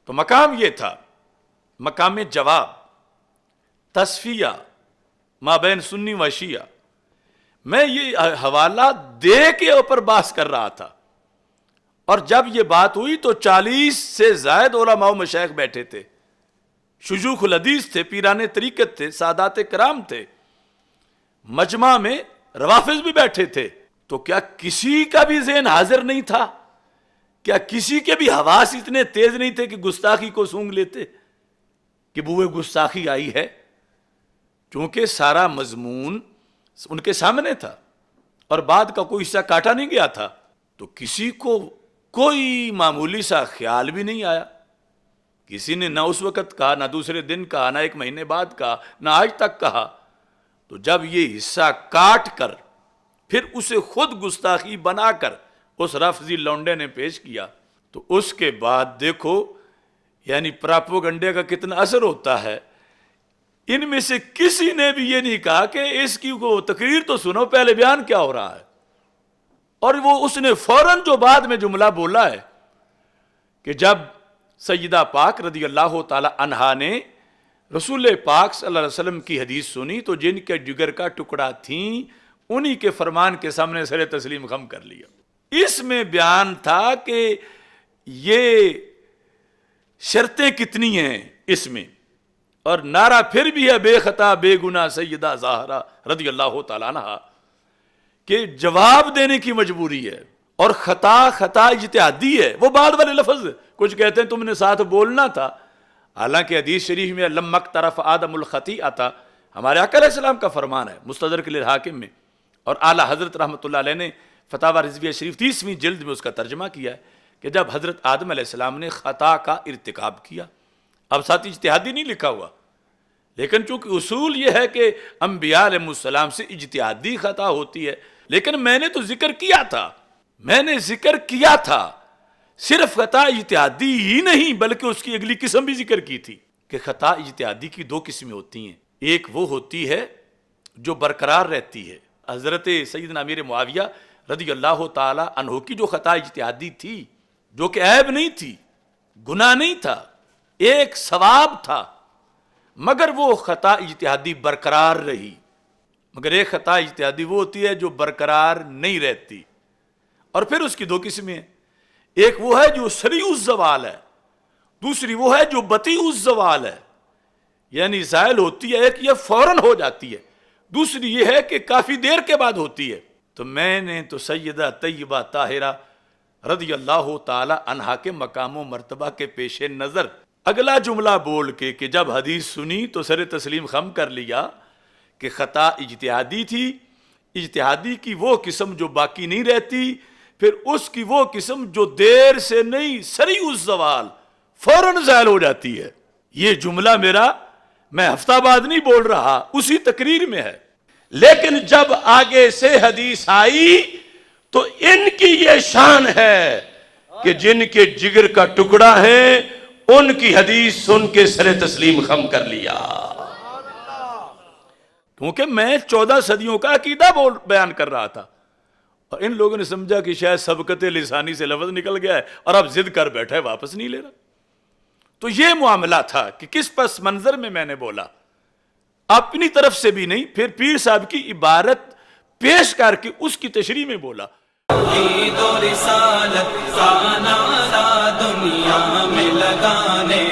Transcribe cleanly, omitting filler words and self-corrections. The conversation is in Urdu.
تو مقام یہ تھا، مقام جواب، تصفیہ مابین سنی و شیعہ۔ میں یہ حوالہ دے کے اوپر بحث کر رہا تھا، اور جب یہ بات ہوئی تو 40 سے زائد علماء و مشائخ بیٹھے تھے، شیوخ الحدیث تھے، پیران طریقت تھے، سادات کرام تھے، مجمع میں روافض بھی بیٹھے تھے۔ تو کیا کسی کا بھی ذہن حاضر نہیں تھا؟ کیا کسی کے بھی حواس اتنے تیز نہیں تھے کہ گستاخی کو سونگھ لیتے کہ بوئے گستاخی آئی ہے؟ چونکہ سارا مضمون ان کے سامنے تھا اور بعد کا کوئی حصہ کاٹا نہیں گیا تھا، تو کسی کو کوئی معمولی سا خیال بھی نہیں آیا۔ کسی نے نہ اس وقت کہا، نہ دوسرے دن کہا، نہ ایک مہینے بعد کہا، نہ آج تک کہا۔ تو جب یہ حصہ کاٹ کر پھر اسے خود گستاخی بنا کر اس رافضی لونڈے نے پیش کیا، تو اس کے بعد دیکھو یعنی پراپوگنڈے کا کتنا اثر ہوتا ہے۔ ان میں سے کسی نے بھی یہ نہیں کہا کہ اس کی کو تقریر تو سنو، پہلے بیان کیا ہو رہا ہے۔ اور وہ اس نے فوراً جو بعد میں جملہ بولا ہے کہ جب سیدہ پاک رضی اللہ تعالی عنہا نے رسول پاک صلی اللہ علیہ وسلم کی حدیث سنی تو جن کے جگر کا ٹکڑا تھیں انہی کے فرمان کے سامنے سر تسلیم خم کر لیا۔ اس میں بیان تھا کہ یہ شرطیں کتنی ہیں اس میں، اور نعرہ پھر بھی ہے بے خطا بے گناہ سیدہ زہرا رضی اللہ تعالیٰ عنہ، کہ جواب دینے کی مجبوری ہے، اور خطا اجتہادی ہے۔ وہ بعد والے لفظ کچھ کہتے ہیں تم نے ساتھ بولنا تھا، حالانکہ حدیث شریف میں لما اقترف آدم الخطیئۃ ہمارے آقا علیہ السلام کا فرمان ہے مستدرک للحاکم میں، اور اعلیٰ حضرت رحمۃ اللہ علیہ نے فتاوی رضویہ شریف 30ویں جلد میں اس کا ترجمہ کیا ہے کہ جب حضرت آدم علیہ السلام نے خطا کا ارتکاب کیا، اب ساتھ اجتہادی نہیں لکھا ہوا، لیکن چونکہ اصول یہ ہے کہ انبیاء علیہ السلام سے اجتہادی خطا ہوتی ہے، لیکن میں نے تو ذکر کیا تھا صرف خطا اجتہادی ہی نہیں بلکہ اس کی اگلی قسم بھی ذکر کی تھی کہ خطا اجتہادی کی 2 قسمیں ہوتی ہیں۔ ایک وہ ہوتی ہے جو برقرار رہتی ہے، حضرت سیدنا امیر معاویہ رضی اللہ تعالی عنہ کی جو خطا اجتہادی تھی، جو کہ عیب نہیں تھی، گناہ نہیں تھا، ایک ثواب تھا، مگر وہ خطا اجتہادی برقرار رہی۔ مگر ایک خطا اجتہادی وہ ہوتی ہے جو برقرار نہیں رہتی، اور پھر اس کی 2 قسمیں ہیں۔ ایک وہ ہے جو سریع الزوال ہے، دوسری وہ ہے جو بطیء الزوال ہے، یعنی زائل ہوتی ہے، ایک یہ فوراً ہو جاتی ہے، دوسری یہ ہے کہ کافی دیر کے بعد ہوتی ہے۔ تو میں نے تو سیدہ طیبہ طاہرہ رضی اللہ تعالی عنہا کے مقام و مرتبہ کے پیش نظر اگلا جملہ بول کے کہ جب حدیث سنی تو سر تسلیم خم کر لیا کہ خطا اجتہادی تھی، اجتہادی کی وہ قسم جو باقی نہیں رہتی، پھر اس کی وہ قسم جو دیر سے نہیں سریع الزوال فوراً زائل ہو جاتی ہے۔ یہ جملہ میرا میں ہفتہ بعد نہیں بول رہا، اسی تقریر میں ہے، لیکن جب آگے سے حدیث آئی تو ان کی یہ شان ہے کہ جن کے جگر کا ٹکڑا ہے ان کی حدیث سن کے سر تسلیم خم کر لیا، کیونکہ میں 14 صدیوں کا عقیدہ بیان کر رہا تھا، اور ان لوگوں نے سمجھا کہ شاید سبقت لسانی سے لفظ نکل گیا ہے اور اب ضد کر بیٹھا ہے، واپس نہیں لے رہا۔ تو یہ معاملہ تھا کہ کس پس منظر میں نے بولا، اپنی طرف سے بھی نہیں، پھر پیر صاحب کی عبارت پیش کر کے اس کی تشریح میں بولا۔ توحید و رسالت کا نعرہ دنیا میں لگانے